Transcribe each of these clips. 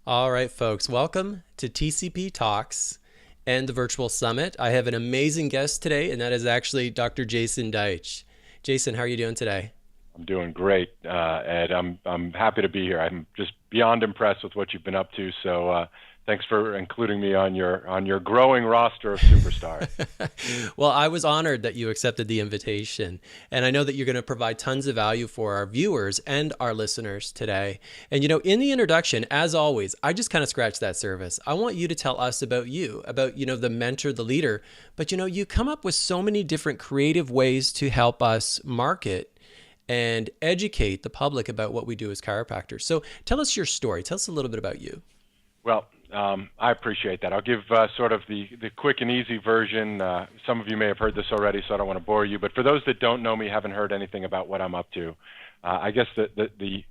All right, folks, welcome to TCP Talks and the Virtual Summit. I have an amazing guest today, and that is actually Dr. Jason Deitch. Jason, how are you doing today? I'm doing great, Ed. I'm happy to be here. I'm just beyond impressed with what you've been up to. So thanks for including me on your growing roster of superstars. Well, I was honored that you accepted the invitation, and I know that you're going to provide tons of value for our viewers and our listeners today. And in the introduction, as always, I just kind of scratched that surface. I want you to tell us about you, about the mentor, the leader. But you come up with so many different creative ways to help us market and educate the public about what we do as chiropractors. So tell us your story. Tell us a little bit about you. Well, I appreciate that. I'll give sort of the quick and easy version. Some of you may have heard this already, so I don't want to bore you. But for those that don't know me, haven't heard anything about what I'm up to, I guess the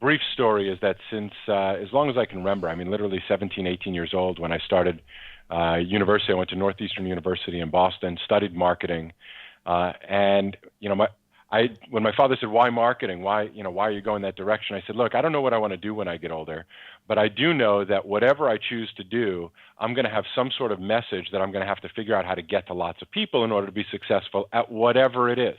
brief story is that since as long as I can remember, I mean, literally 17, 18 years old when I started university, I went to Northeastern University in Boston, studied marketing, and when my father said, "Why marketing? Why are you going that direction?" I said, "Look, I don't know what I want to do when I get older, but I do know that whatever I choose to do, I'm going to have some sort of message that I'm going to have to figure out how to get to lots of people in order to be successful at whatever it is."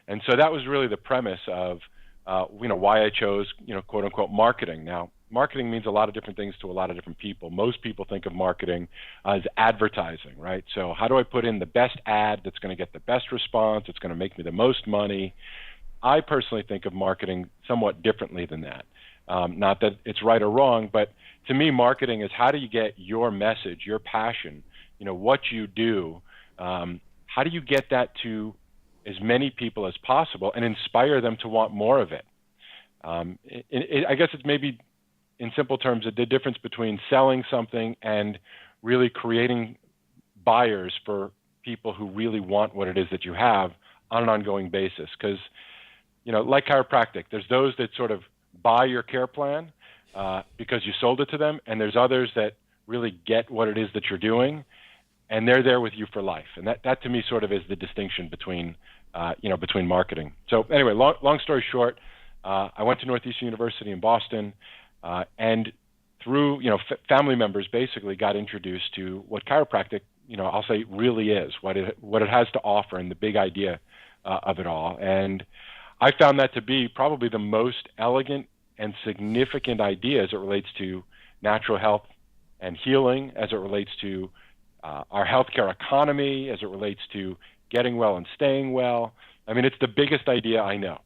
And so that was really the premise of why I chose quote unquote marketing. Now, marketing means a lot of different things to a lot of different people. Most people think of marketing as advertising, right? So how do I put in the best ad that's going to get the best response? It's going to make me the most money. I personally think of marketing somewhat differently than that. Not that it's right or wrong, but to me, marketing is how do you get your message, your passion, what you do, how do you get that to as many people as possible and inspire them to want more of it? I guess it's maybe, in simple terms, the difference between selling something and really creating buyers for people who really want what it is that you have on an ongoing basis. Because, like chiropractic, there's those that sort of buy your care plan because you sold it to them, and there's others that really get what it is that you're doing, and they're there with you for life. And that to me sort of is the distinction between marketing. So anyway, long story short, I went to Northeastern University in Boston, and through family members basically got introduced to what chiropractic I'll say really is, what it has to offer, and the big idea of it all. And I found that to be probably the most elegant and significant idea as it relates to natural health and healing, as it relates to our healthcare economy, as it relates to getting well and staying well. I mean, it's the biggest idea I know.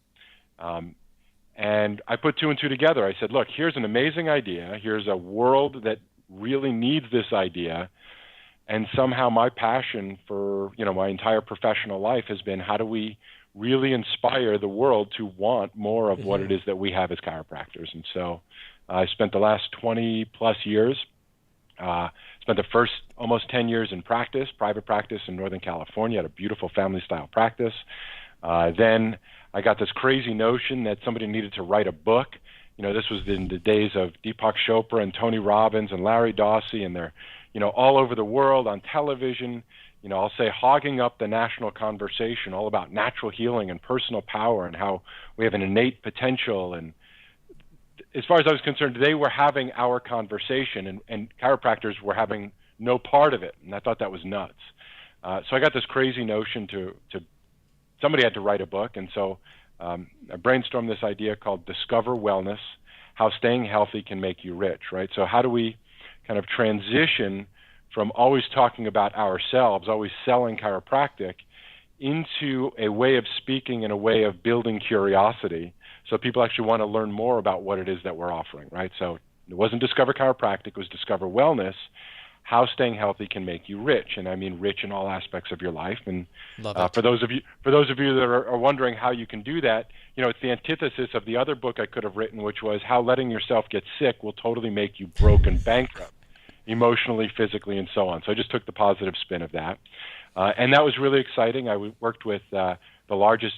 And I put two and two together. I said, look, here's an amazing idea. Here's a world that really needs this idea. And somehow my passion for, my entire professional life has been, how do we really inspire the world to want more of what it is that we have as chiropractors? And so I spent the last 20 plus years, spent the first almost 10 years in practice, private practice in Northern California at a beautiful family style practice. Then I got this crazy notion that somebody needed to write a book. This was in the days of Deepak Chopra and Tony Robbins and Larry Dossey, and they're, all over the world on television, I'll say hogging up the national conversation all about natural healing and personal power and how we have an innate potential. And as far as I was concerned, they were having our conversation, and chiropractors were having no part of it. And I thought that was nuts. So I got this crazy notion to somebody had to write a book. And so I brainstormed this idea called Discover Wellness, How Staying Healthy Can Make You Rich, right? So how do we kind of transition from always talking about ourselves, always selling chiropractic, into a way of speaking and a way of building curiosity so people actually want to learn more about what it is that we're offering, right? So it wasn't Discover Chiropractic, it was Discover Wellness, How Staying Healthy Can Make You Rich. And I mean rich in all aspects of your life. And for those of you that are wondering how you can do that, it's the antithesis of the other book I could have written, which was How Letting Yourself Get Sick Will Totally Make You Broke and Bankrupt, emotionally, physically, and so on. So I just took the positive spin of that. And that was really exciting. I worked with the largest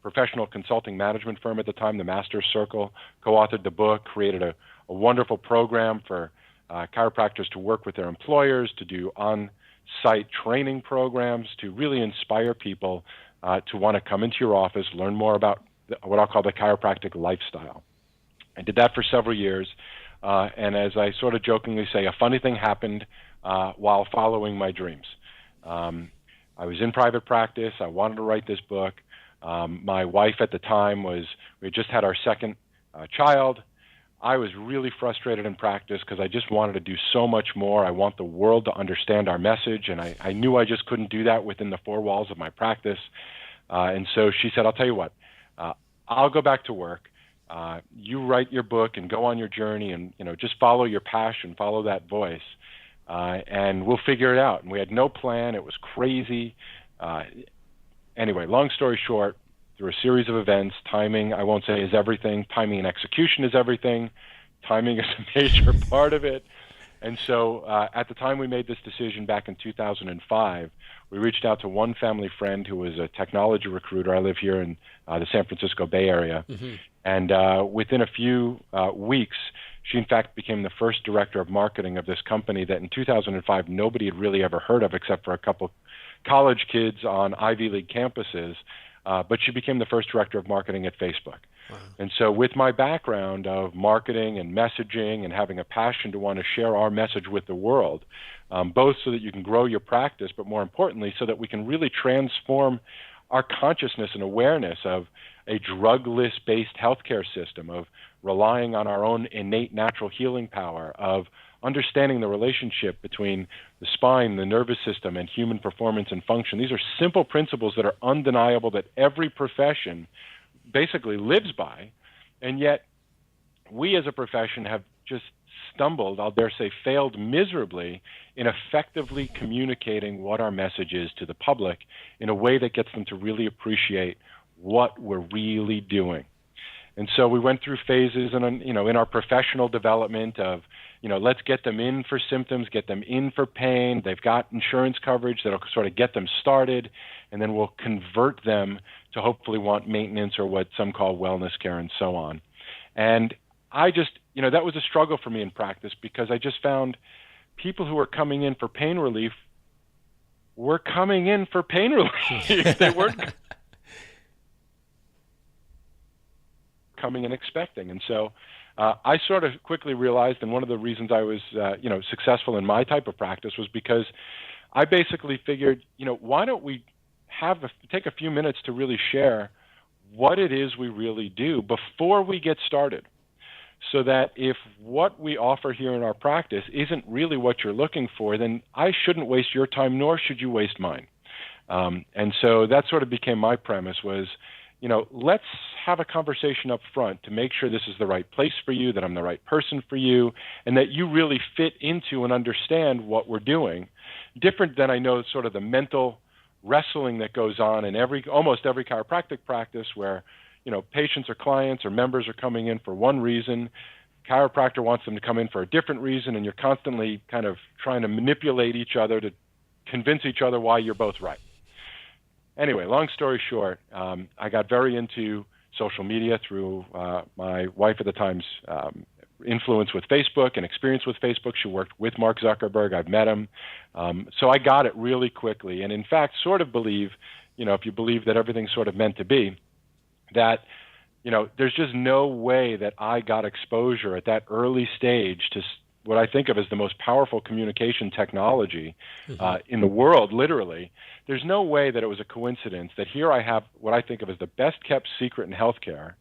professional consulting management firm at the time, the Master's Circle, co-authored the book, created a wonderful program for chiropractors to work with their employers, to do on-site training programs, to really inspire people to want to come into your office, learn more about what I'll call the chiropractic lifestyle. I did that for several years. And as I sort of jokingly say, a funny thing happened while following my dreams. I was in private practice. I wanted to write this book. My wife at the time we had just had our second child. I was really frustrated in practice because I just wanted to do so much more. I want the world to understand our message, and I knew I just couldn't do that within the four walls of my practice. And so she said, I'll tell you what, I'll go back to work. You write your book and go on your journey and, just follow your passion, follow that voice, and we'll figure it out. And we had no plan. It was crazy. Anyway, long story short, through a series of events, timing, I won't say is everything. Timing and execution is everything. Timing is a major part of it. And so at the time we made this decision back in 2005, we reached out to one family friend who was a technology recruiter. I live here in the San Francisco Bay Area. Mm-hmm. And within a few weeks, she in fact became the first director of marketing of this company that in 2005 nobody had really ever heard of except for a couple college kids on Ivy League campuses. But she became the first director of marketing at Facebook. Wow. And so with my background of marketing and messaging and having a passion to want to share our message with the world, both so that you can grow your practice, but more importantly, so that we can really transform our consciousness and awareness of a drugless-based healthcare system, of relying on our own innate natural healing power, of understanding the relationship between the spine, the nervous system, and human performance and function. These are simple principles that are undeniable that every profession basically lives by, and yet we as a profession have just stumbled, I'll dare say failed miserably in effectively communicating what our message is to the public in a way that gets them to really appreciate what we're really doing. And so we went through phases in our professional development of, let's get them in for symptoms, get them in for pain. They've got insurance coverage that'll sort of get them started, and then we'll convert them to hopefully want maintenance or what some call wellness care and so on. And I just, that was a struggle for me in practice because I just found people who were coming in for pain relief were coming in for pain relief. They weren't coming and expecting. And so I sort of quickly realized, and one of the reasons I was, successful in my type of practice was because I basically figured, why don't we take a few minutes to really share what it is we really do before we get started, so that if what we offer here in our practice isn't really what you're looking for, then I shouldn't waste your time, nor should you waste mine. And so that sort of became my premise was, let's have a conversation up front to make sure this is the right place for you, that I'm the right person for you, and that you really fit into and understand what we're doing. Different than I know sort of the mental wrestling that goes on in almost every chiropractic practice where, patients or clients or members are coming in for one reason, chiropractor wants them to come in for a different reason, and you're constantly kind of trying to manipulate each other to convince each other why you're both right. Anyway, long story short, I got very into social media through my wife at the time's influence with Facebook and experience with Facebook. She worked with Mark Zuckerberg. I've met him. So I got it really quickly. And in fact, sort of believe, if you believe that everything's sort of meant to be, that, there's just no way that I got exposure at that early stage to what I think of as the most powerful communication technology in the world, literally. There's no way that it was a coincidence that here I have what I think of as the best kept secret in healthcare,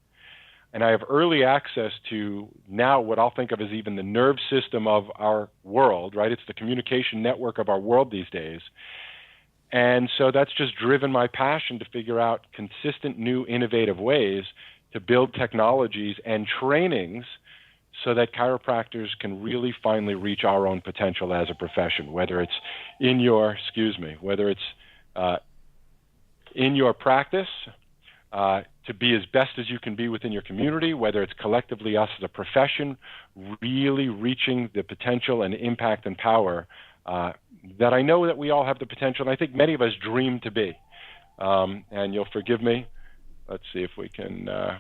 and I have early access to now what I'll think of as even the nerve system of our world, right? It's the communication network of our world these days. And so that's just driven my passion to figure out consistent, new, innovative ways to build technologies and trainings so that chiropractors can really finally reach our own potential as a profession, whether it's in your practice, to be as best as you can be within your community, whether it's collectively us as a profession, really reaching the potential and impact and power that I know that we all have the potential, and I think many of us dream to be. And you'll forgive me. Let's see if we can...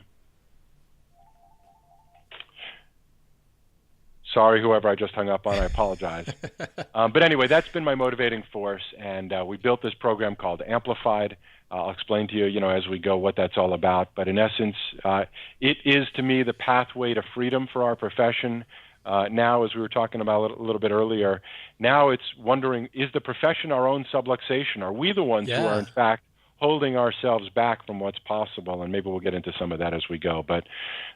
Sorry, whoever I just hung up on, I apologize. But anyway, that's been my motivating force, and we built this program called Amplified. I'll explain to you, as we go what that's all about. But in essence, it is to me the pathway to freedom for our profession. Now, as we were talking about a little bit earlier, now it's wondering, is the profession our own subluxation? Are we the ones who are, in Yeah. fact, holding ourselves back from what's possible? And maybe we'll get into some of that as we go. But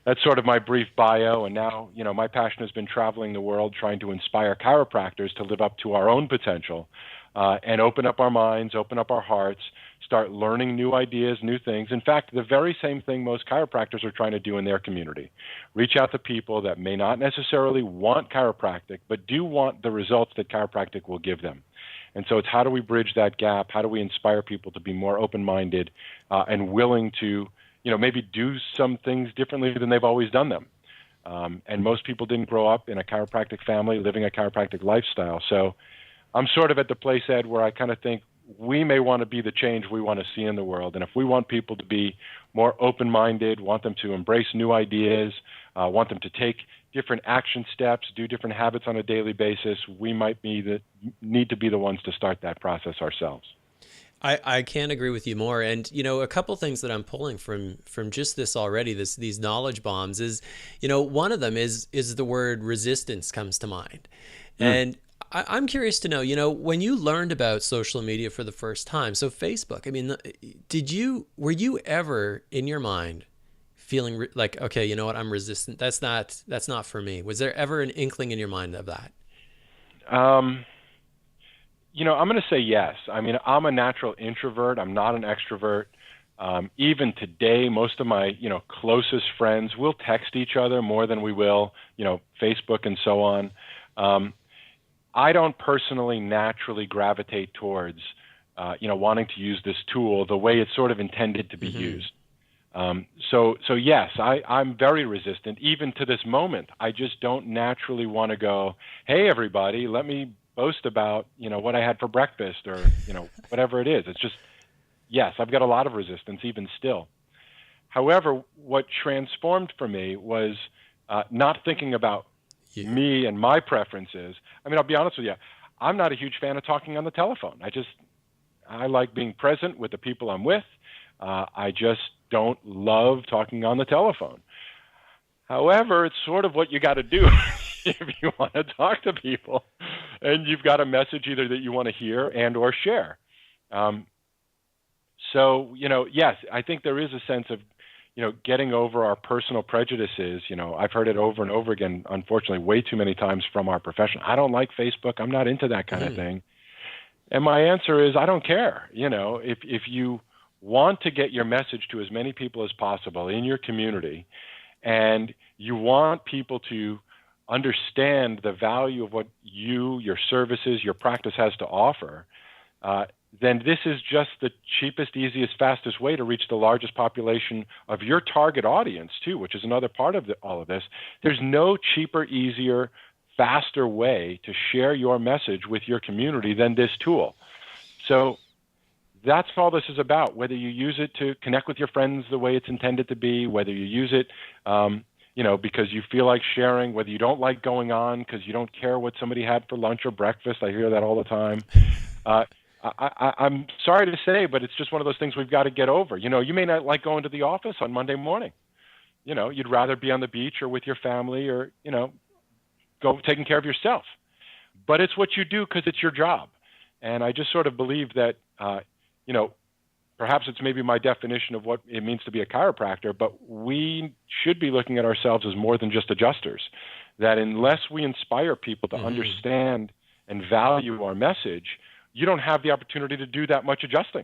that's sort of my brief bio. And now, my passion has been traveling the world trying to inspire chiropractors to live up to our own potential and open up our minds, open up our hearts, start learning new ideas, new things. In fact, the very same thing most chiropractors are trying to do in their community. Reach out to people that may not necessarily want chiropractic, but do want the results that chiropractic will give them. And so it's how do we bridge that gap? How do we inspire people to be more open-minded and willing to, maybe do some things differently than they've always done them? And most people didn't grow up in a chiropractic family, living a chiropractic lifestyle. So I'm sort of at the place, Ed, where I kind of think we may want to be the change we want to see in the world. And if we want people to be more open-minded, want them to embrace new ideas, want them to take different action steps, do different habits on a daily basis, we might need to be the ones to start that process ourselves. I can't agree with you more. And, a couple things that I'm pulling from just this already, these knowledge bombs is, one of them is the word resistance comes to mind. And I'm curious to know, when you learned about social media for the first time, so Facebook, I mean, were you ever in your mind feeling like, okay, you know what, I'm resistant. That's not for me. Was there ever an inkling in your mind of that? I'm going to say yes. I mean, I'm a natural introvert. I'm not an extrovert. Even today, most of my, closest friends will text each other more than we will, Facebook and so on. I don't personally naturally gravitate towards, wanting to use this tool the way it's sort of intended to be used. So yes, I'm very resistant. Even to this moment, I just don't naturally want to go, hey, everybody, let me boast about, what I had for breakfast or, whatever it is. It's just, yes, I've got a lot of resistance even still. However, what transformed for me was not thinking about me and my preferences. I mean, I'll be honest with you. I'm not a huge fan of talking on the telephone. I like being present with the people I'm with. I just don't love talking on the telephone. However, it's sort of what you got to do if you want to talk to people, and you've got a message either that you want to hear and or share. So, yes, I think there is a sense of, getting over our personal prejudices. I've heard it over and over again, unfortunately, way too many times from our profession. I don't like Facebook. I'm not into that kind of thing. And my answer is I don't care. If you want to get your message to as many people as possible in your community, and you want people to understand the value of what your services, your practice has to offer, then this is just the cheapest, easiest, fastest way to reach the largest population of your target audience, too, which is another part of all of this. There's no cheaper, easier, faster way to share your message with your community than this tool. So that's all this is about, whether you use it to connect with your friends the way it's intended to be, whether you use it because you feel like sharing, whether you don't like going on because you don't care what somebody had for lunch or breakfast. I hear that all the time. I'm sorry to say, but it's just one of those things we've got to get over. You may not like going to the office on Monday morning. You'd rather be on the beach or with your family or, go taking care of yourself. But it's what you do because it's your job. And I just sort of believe that, perhaps it's maybe my definition of what it means to be a chiropractor, but we should be looking at ourselves as more than just adjusters. That unless we inspire people to understand and value our message, you don't have the opportunity to do that much adjusting.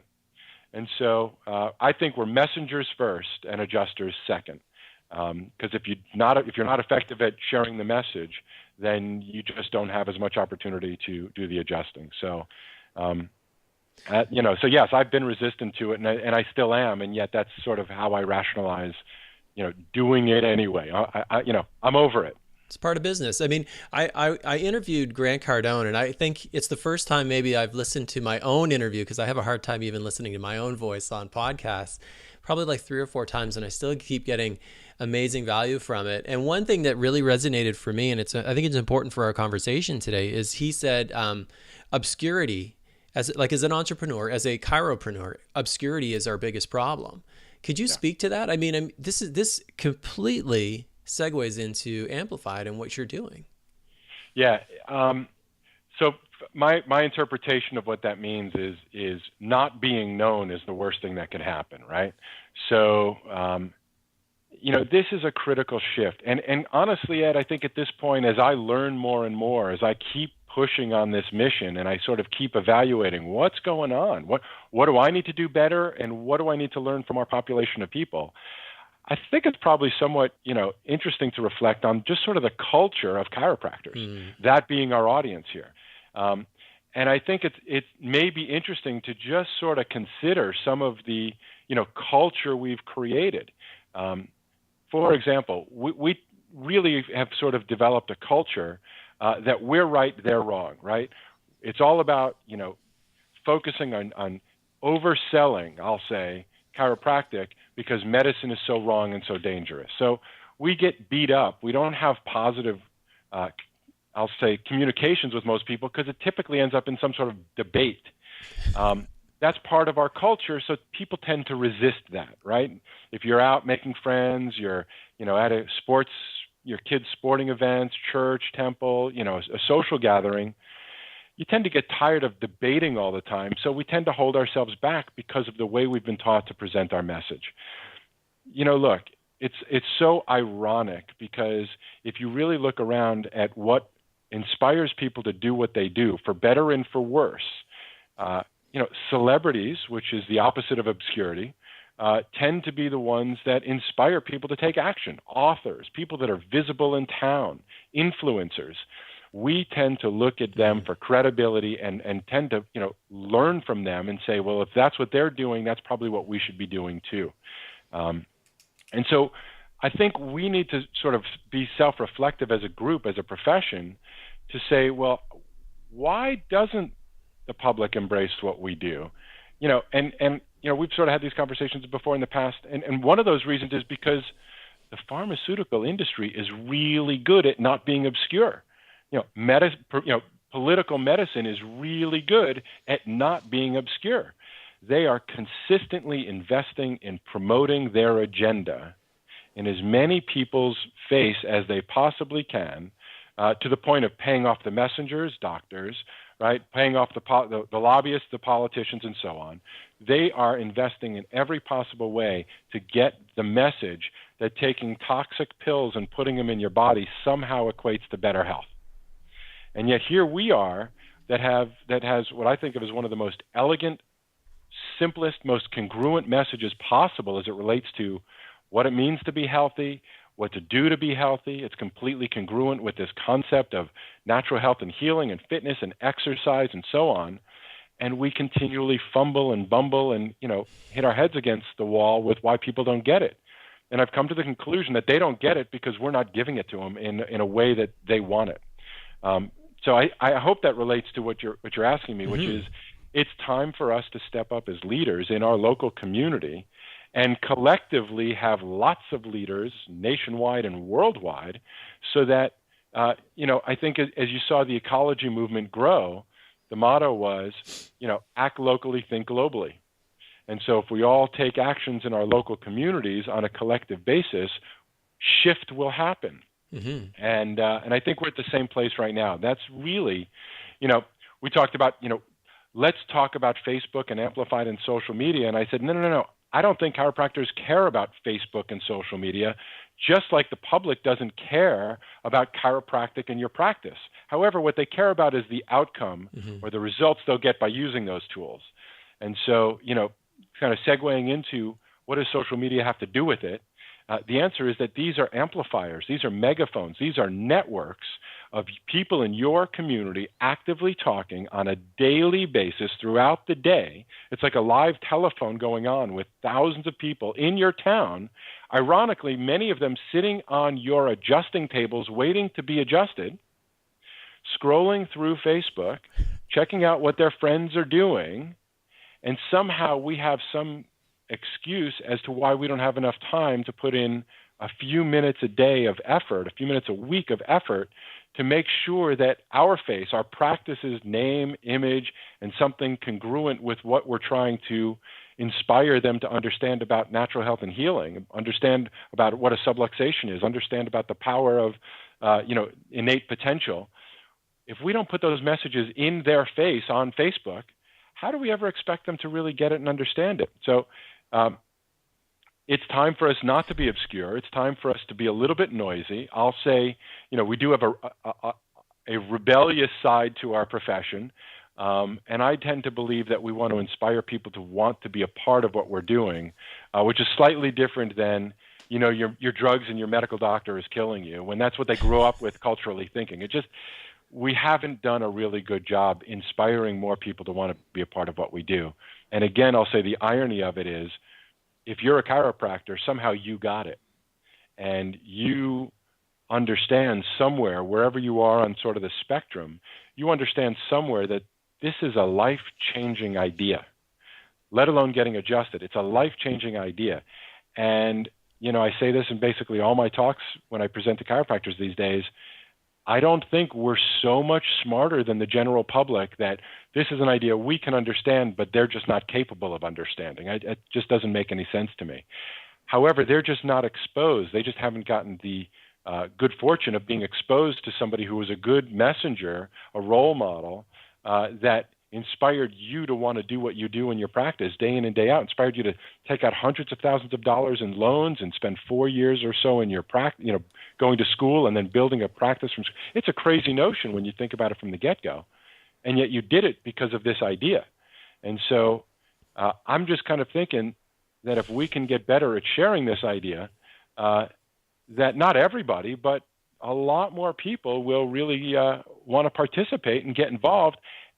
And so I think we're messengers first and adjusters second. Because if you're not effective at sharing the message, then you just don't have as much opportunity to do the adjusting. So, so yes, I've been resistant to it, and I still am, and yet that's sort of how I rationalize, doing it anyway. I'm over it. It's part of business. I mean, I interviewed Grant Cardone, and I think it's the first time maybe I've listened to my own interview, because I have a hard time even listening to my own voice on podcasts, probably like 3 or 4 times, and I still keep getting amazing value from it. And one thing that really resonated for me, and I think it's important for our conversation today, is he said obscurity, as an entrepreneur, as a chiropreneur, obscurity is our biggest problem. Could you speak to that? I mean, this completely segues into Amplified and what you're doing. Yeah. So my interpretation of what that means is not being known is the worst thing that can happen, right? So this is a critical shift, and honestly, Ed, I think at this point, as I learn more and more, as I keep pushing on this mission, and I sort of keep evaluating what's going on, what do I need to do better, and what do I need to learn from our population of people. I think it's probably somewhat, interesting to reflect on just sort of the culture of chiropractors, that being our audience here. And I think it may be interesting to just sort of consider some of the, culture we've created. For example, we really have sort of developed a culture that we're right, they're wrong, right? It's all about, focusing on overselling, I'll say, chiropractic because medicine is so wrong and so dangerous. So we get beat up. We don't have positive, I'll say, communications with most people because it typically ends up in some sort of debate. That's part of our culture, so people tend to resist that, right? If you're out making friends, you're, at a your kids' sporting events, church, temple, a social gathering, you tend to get tired of debating all the time, so we tend to hold ourselves back because of the way we've been taught to present our message. Look, it's so ironic because if you really look around at what inspires people to do what they do, for better and for worse, celebrities, which is the opposite of obscurity, tend to be the ones that inspire people to take action. Authors, people that are visible in town, influencers. We tend to look at them for credibility and tend to, learn from them and say, well, if that's what they're doing, that's probably what we should be doing too. And so I think we need to sort of be self-reflective as a group, as a profession, to say, well, why doesn't the public embrace what we do? And we've sort of had these conversations before in the past, and one of those reasons is because the pharmaceutical industry is really good at not being obscure. Political medicine is really good at not being obscure. They are consistently investing in promoting their agenda in as many people's face as they possibly can, to the point of paying off the messengers, doctors, right, paying off the lobbyists, the politicians, and so on. They are investing in every possible way to get the message that taking toxic pills and putting them in your body somehow equates to better health. And yet here we are that has what I think of as one of the most elegant, simplest, most congruent messages possible as it relates to what it means to be healthy, what to do to be healthy. It's completely congruent with this concept of natural health and healing and fitness and exercise and so on. And we continually fumble and bumble and, hit our heads against the wall with why people don't get it. And I've come to the conclusion that they don't get it because we're not giving it to them in a way that they want it. So I hope that relates to what you're asking me, which is it's time for us to step up as leaders in our local community and collectively have lots of leaders nationwide and worldwide so that, I think as you saw the ecology movement grow, the motto was, act locally, think globally. And so if we all take actions in our local communities on a collective basis, shift will happen. And I think we're at the same place right now. That's really, we talked about, let's talk about Facebook and Amplified and social media. And I said, no. I don't think chiropractors care about Facebook and social media, just like the public doesn't care about chiropractic in your practice. However, what they care about is the outcome or the results they'll get by using those tools. And so, kind of segueing into what does social media have to do with it? The answer is that these are amplifiers, these are megaphones, these are networks of people in your community actively talking on a daily basis throughout the day. It's like a live telephone going on with thousands of people in your town, ironically, many of them sitting on your adjusting tables waiting to be adjusted, scrolling through Facebook, checking out what their friends are doing, and somehow we have some excuse as to why we don't have enough time to put in a few minutes a day of effort, a few minutes a week of effort to make sure that our face, our practice's name, image, and something congruent with what we're trying to inspire them to understand about natural health and healing, understand about what a subluxation is, understand about the power of, innate potential. if we don't put those messages in their face on Facebook, how do we ever expect them to really get it and understand it? So it's time for us not to be obscure. It's time for us to be a little bit noisy. I'll say, we do have a rebellious side to our profession. And I tend to believe that we want to inspire people to want to be a part of what we're doing, which is slightly different than, your drugs and your medical doctor is killing you, when that's what they grew up with culturally thinking. We haven't done a really good job inspiring more people to want to be a part of what we do. And again, I'll say the irony of it is, if you're a chiropractor, somehow you got it. And you understand somewhere, wherever you are on sort of the spectrum, you understand somewhere that this is a life-changing idea, let alone getting adjusted. It's a life-changing idea. And, I say this in basically all my talks when I present to chiropractors these days. I don't think we're so much smarter than the general public that this is an idea we can understand, but they're just not capable of understanding. It just doesn't make any sense to me. However, they're just not exposed. They just haven't gotten the good fortune of being exposed to somebody who was a good messenger, a role model, that inspired you to want to do what you do in your practice day in and day out, inspired you to take out hundreds of thousands of dollars in loans and spend 4 years or so in your practice, going to school and then building a practice from. It's a crazy notion when you think about it from the get-go, and yet you did it because of this idea. And so I'm just kind of thinking that if we can get better at sharing this idea, that not everybody, but a lot more people will really want to participate and get involved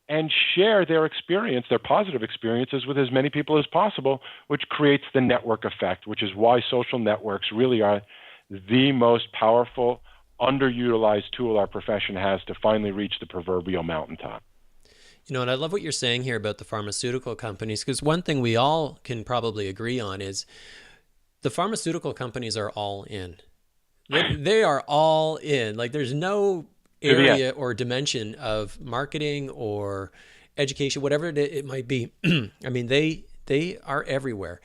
and share their experience, their positive experiences, with as many people as possible, which creates the network effect, which is why social networks really are the most powerful, underutilized tool our profession has to finally reach the proverbial mountaintop. And I love what you're saying here about the pharmaceutical companies, because one thing we all can probably agree on is the pharmaceutical companies are all in. They are all in. Like, there's no area or dimension of marketing or education, whatever it might be. I mean, they are everywhere.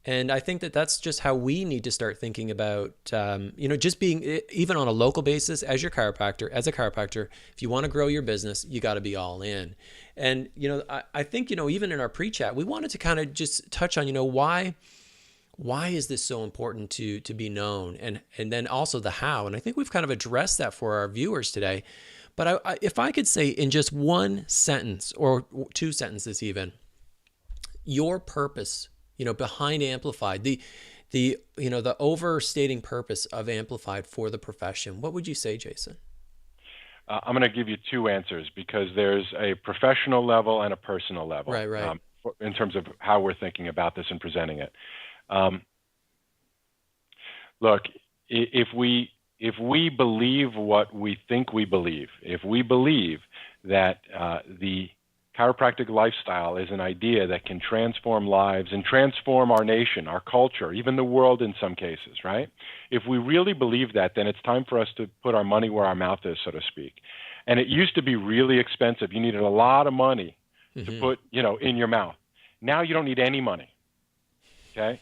And I think that that's just how we need to start thinking about, just being, even on a local basis, as a chiropractor, if you want to grow your business, you got to be all in. And, I think, even in our pre-chat, we wanted to kind of just touch on, why is this so important to be known, and then also the how. And I think we've kind of addressed that for our viewers today. But if I could say in just one sentence or two sentences even, your purpose, behind Amplified, the overstating purpose of Amplified for the profession, what would you say, Jason? I'm going to give you two answers, because there's a professional level and a personal level. Right. In terms of how we're thinking about this and presenting it. Look, if we believe what we think we believe, if we believe that the chiropractic lifestyle is an idea that can transform lives and transform our nation, our culture, even the world in some cases, right? If we really believe that, then it's time for us to put our money where our mouth is, so to speak. And it used to be really expensive. You needed a lot of money to put, in your mouth. Now you don't need any money. Okay?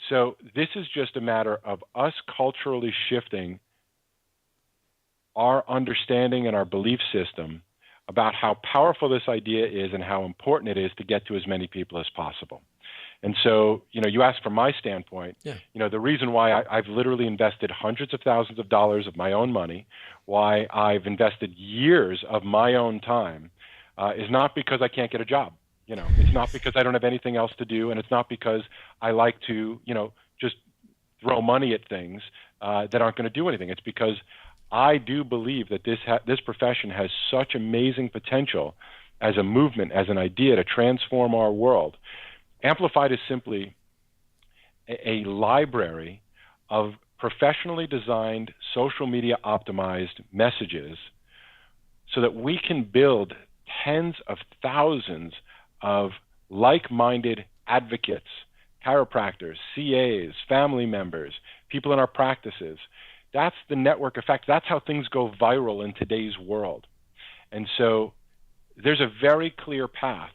So this is just a matter of us culturally shifting our understanding and our belief system about how powerful this idea is and how important it is to get to as many people as possible. And so, you asked from my standpoint, the reason why I've literally invested hundreds of thousands of dollars of my own money, why I've invested years of my own time, is not because I can't get a job. It's not because I don't have anything else to do, and it's not because I like to, just throw money at things that aren't going to do anything. It's because I do believe that this profession has such amazing potential as a movement, as an idea to transform our world. Amplified is simply a library of professionally designed, social media optimized messages so that we can build tens of thousands of like-minded advocates, chiropractors, CAs, family members, people in our practices. That's the network effect. That's how things go viral in today's world. And so there's a very clear path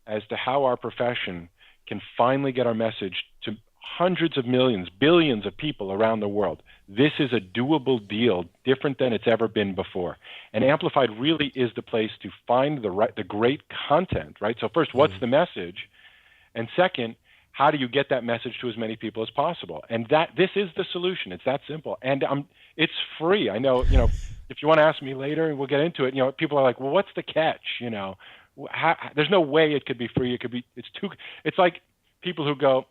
as to how our profession can finally get our message to hundreds of millions, billions of people around the world. This is a doable deal, different than it's ever been before. And Amplified really is the place to find the great content, right? So first, what's the message? And second, how do you get that message to as many people as possible? And this is the solution. It's that simple. And it's free. I know, if you want to ask me later, we'll get into it. People are like, well, what's the catch? There's no way it could be free. It's like people who go,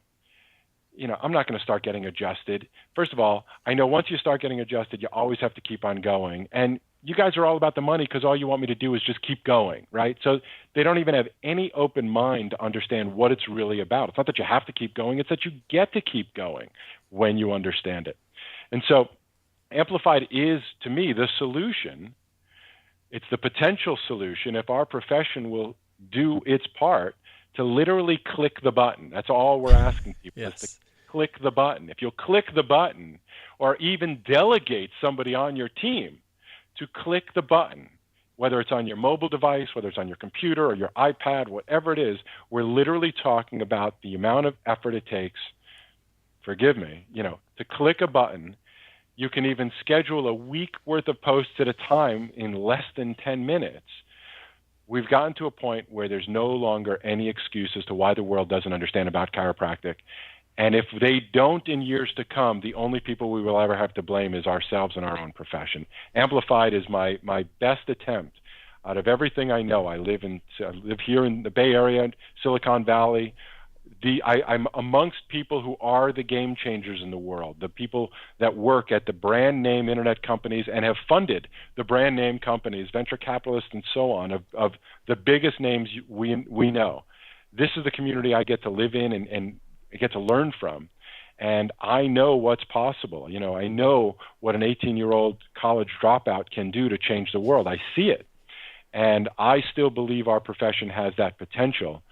I'm not going to start getting adjusted. First of all, I know once you start getting adjusted, you always have to keep on going. And you guys are all about the money because all you want me to do is just keep going, right? So they don't even have any open mind to understand what it's really about. It's not that you have to keep going. It's that you get to keep going when you understand it. And so Amplified is, to me, the solution. It's the potential solution if our profession will do its part to literally click the button. That's all we're asking people, Yes. is to click the button. If you'll click the button or even delegate somebody on your team to click the button, whether it's on your mobile device, whether it's on your computer or your iPad, whatever it is, we're literally talking about the amount of effort it takes, forgive me, to click a button. You can even schedule a week worth of posts at a time in less than 10 minutes. We've gotten to a point where there's no longer any excuse as to why the world doesn't understand about chiropractic. And if they don't in years to come, the only people we will ever have to blame is ourselves and our own profession. Amplified is my best attempt out of everything I know. I live here in the Bay Area, Silicon Valley. I'm amongst people who are the game changers in the world, the people that work at the brand name internet companies and have funded the brand name companies, venture capitalists and so on, of the biggest names we know. This is the community I get to live in and get to learn from. And I know what's possible. I know what an 18-year-old college dropout can do to change the world. I see it. And I still believe our profession has that potential.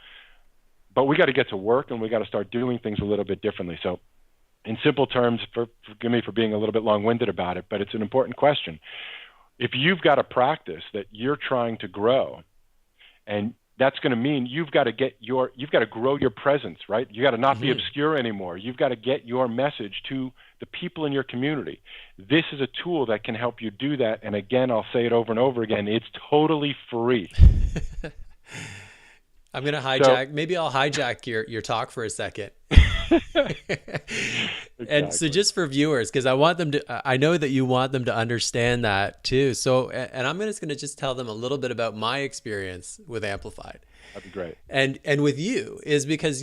But we got to get to work, and we got to start doing things a little bit differently. So in simple terms, forgive me for being a little bit long-winded about it, but it's an important question. If you've got a practice that you're trying to grow, and that's going to mean you've got to grow your presence, right? You got to not be obscure anymore. You've got to get your message to the people in your community. This is a tool that can help you do that. And again, I'll say it over and over again, it's totally free. I'm going to hijack. Maybe I'll hijack your talk for a second. And so just for viewers, because I know that you want them to understand that too. So, and I'm just going to just tell them a little bit about my experience with Amplified. That'd be great. And with you is because,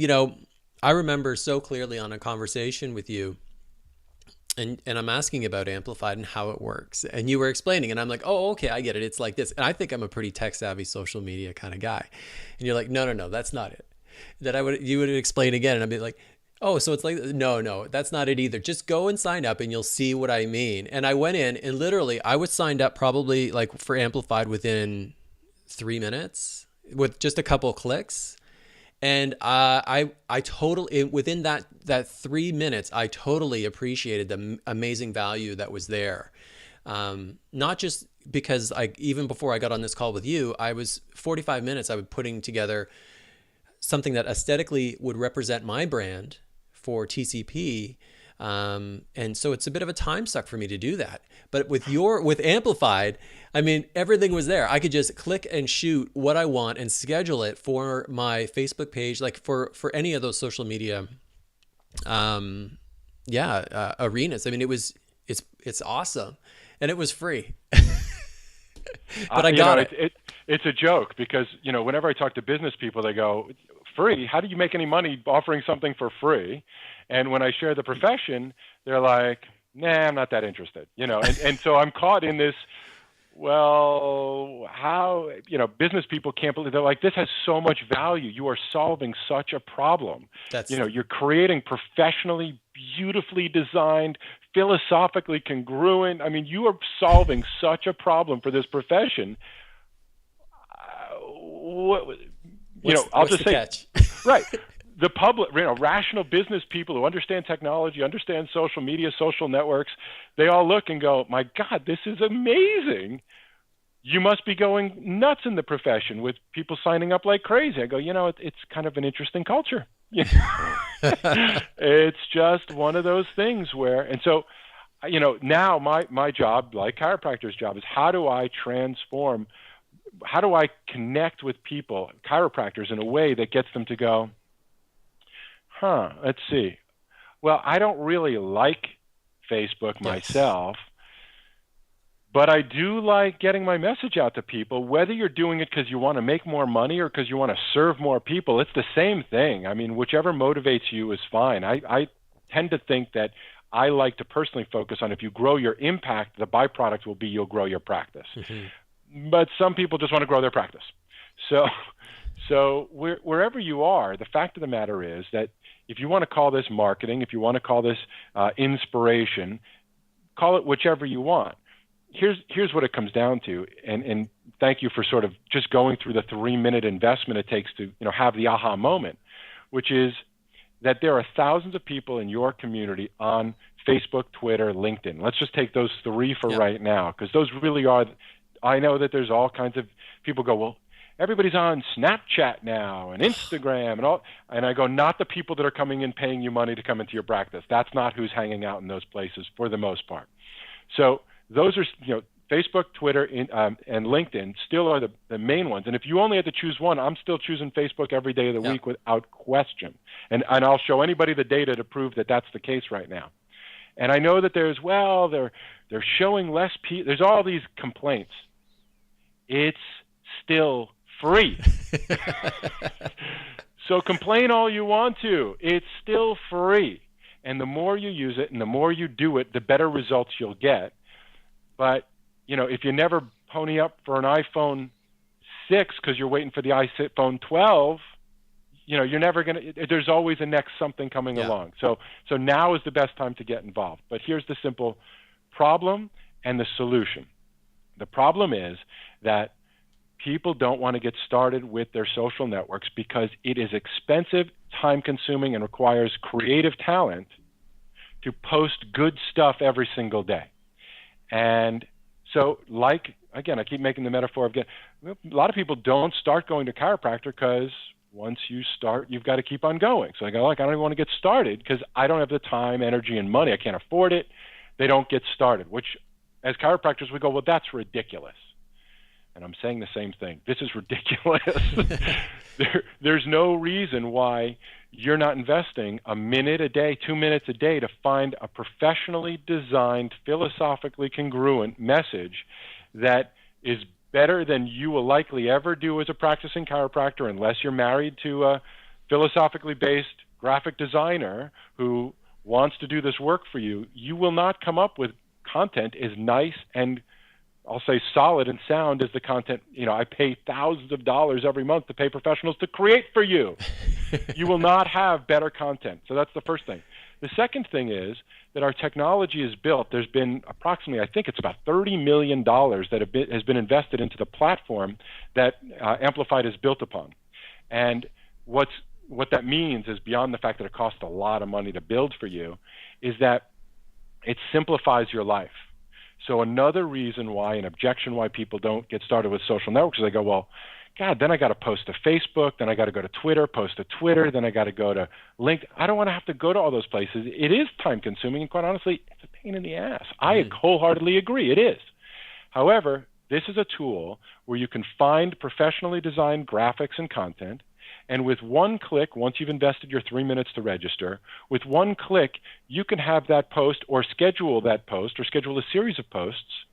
I remember so clearly on a conversation with you, and I'm asking about Amplified and how it works. And you were explaining, and I'm like, oh, okay, I get it. It's like this. And I think I'm a pretty tech-savvy social media kind of guy. And you're like, no, that's not it. You would explain again, and I'd be like, oh, so it's like, no, that's not it either. Just go and sign up, and you'll see what I mean. And I went in, and literally, I was signed up probably like for Amplified within 3 minutes with just a couple clicks. And I totally, within that 3 minutes, I totally appreciated the amazing value that was there. Not just because even before I got on this call with you, I was 45 minutes, I was putting together something that aesthetically would represent my brand for TCP. And so it's a bit of a time suck for me to do that. But with Amplified, I mean, everything was there. I could just click and shoot what I want and schedule it for my Facebook page, like for any of those social media, arenas. I mean, it's awesome, and it was free. But I got it. It's a joke because, whenever I talk to business people, they go, free? How do you make any money offering something for free? And when I share the profession, they're like, nah, I'm not that interested, and so I'm caught in this, well, how, business people can't believe, they're like, this has so much value. You are solving such a problem. You're creating professionally, beautifully designed, philosophically congruent. I mean, you are solving such a problem for this profession. I'll just say, catch? Right. The public, rational business people who understand technology, understand social media, social networks, they all look and go, my God, this is amazing. You must be going nuts in the profession with people signing up like crazy. I go, it's kind of an interesting culture. It's just one of those things where, and so, now my job, like chiropractor's job, is how do I connect with people, chiropractors, in a way that gets them to go, let's see. Well, I don't really like Facebook myself, but I do like getting my message out to people, whether you're doing it because you want to make more money or because you want to serve more people. It's the same thing. I mean, whichever motivates you is fine. I tend to think that I like to personally focus on, if you grow your impact, the byproduct will be you'll grow your practice. But some people just want to grow their practice. So wherever you are, the fact of the matter is that if you want to call this marketing, if you want to call this inspiration, call it whichever you want. Here's what it comes down to, and thank you for sort of just going through the 3-minute investment it takes to have the aha moment, which is that there are thousands of people in your community on Facebook, Twitter, LinkedIn. Let's just take those 3 for right now, because those really are. I know that there's all kinds of people go, well, everybody's on Snapchat now and Instagram and all. And I go, not the people that are coming in paying you money to come into your practice. That's not who's hanging out in those places for the most part. So those are, Facebook, Twitter, and LinkedIn still are the main ones. And if you only had to choose one, I'm still choosing Facebook every day of the week without question. And I'll show anybody the data to prove that that's the case right now. And I know that they're showing less people. There's all these complaints. It's still free. So complain all you want to. It's still free. And the more you use it and the more you do it, the better results you'll get. But, if you never pony up for an iPhone 6 because you're waiting for the iPhone 12, you're never going to, there's always a next something coming along. So now is the best time to get involved. But here's the simple problem and the solution. The problem is that people don't want to get started with their social networks because it is expensive, time-consuming, and requires creative talent to post good stuff every single day. And so, again, I keep making the metaphor of a lot of people don't start going to chiropractor because once you start, you've got to keep on going. So they go, I don't even want to get started because I don't have the time, energy, and money. I can't afford it. They don't get started, which as chiropractors, we go, well, that's ridiculous. And I'm saying the same thing. This is ridiculous. There's no reason why you're not investing a minute a day, 2 minutes a day to find a professionally designed, philosophically congruent message that is better than you will likely ever do as a practicing chiropractor, unless you're married to a philosophically based graphic designer who wants to do this work for you. You will not come up with content as nice and, I'll say, solid and sound as the content, I pay thousands of dollars every month to pay professionals to create for you. You will not have better content. So that's the first thing. The second thing is that our technology is built. There's been approximately, I think it's about $30 million that has been invested into the platform that Amplified is built upon. And what that means is, beyond the fact that it costs a lot of money to build for you, is that it simplifies your life. So another reason why, an objection why people don't get started with social networks is they go, well, God, then I got to post to Facebook, then I got to go to Twitter, post to Twitter, then I got to go to LinkedIn. I don't want to have to go to all those places. It is time consuming, and quite honestly, it's a pain in the ass. I wholeheartedly agree. It is. However, this is a tool where you can find professionally designed graphics and content. And with one click, once you've invested your 3 minutes to register, with one click, you can have that post or schedule that post or schedule a series of posts.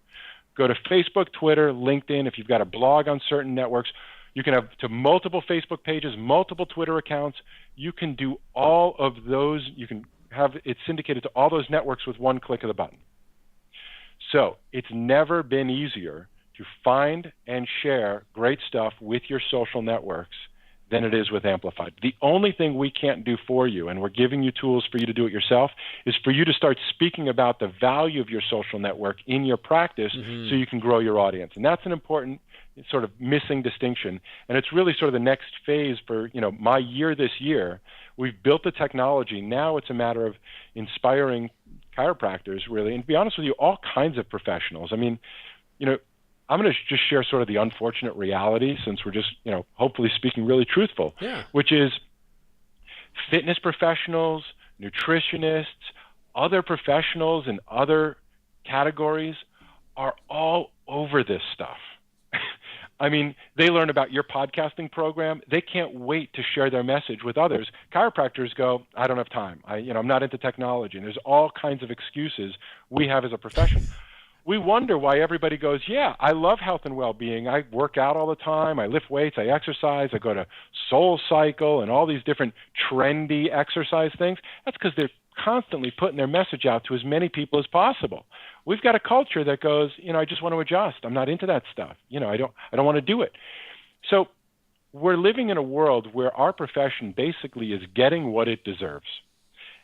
Go to Facebook, Twitter, LinkedIn. If you've got a blog on certain networks, you can have to multiple Facebook pages, multiple Twitter accounts. You can do all of those. You can have it syndicated to all those networks with one click of the button. So it's never been easier to find and share great stuff with your social networks than it is with Amplified. The only thing we can't do for you, and we're giving you tools for you to do it yourself, is for you to start speaking about the value of your social network in your practice so you can grow your audience. And that's an important sort of missing distinction. And it's really sort of the next phase for, my year this year. We've built the technology. Now it's a matter of inspiring chiropractors, really, and to be honest with you, all kinds of professionals. I mean, I'm going to just share sort of the unfortunate reality, since we're just, hopefully speaking really truthful, which is fitness professionals, nutritionists, other professionals in other categories are all over this stuff. I mean, they learn about your podcasting program. They can't wait to share their message with others. Chiropractors go, I don't have time. I'm not into technology. And there's all kinds of excuses we have as a profession. We wonder why everybody goes, yeah, I love health and well-being. I work out all the time. I lift weights. I exercise. I go to Soul Cycle and all these different trendy exercise things. That's because they're constantly putting their message out to as many people as possible. We've got a culture that goes, I just want to adjust. I'm not into that stuff. I don't want to do it. So we're living in a world where our profession basically is getting what it deserves.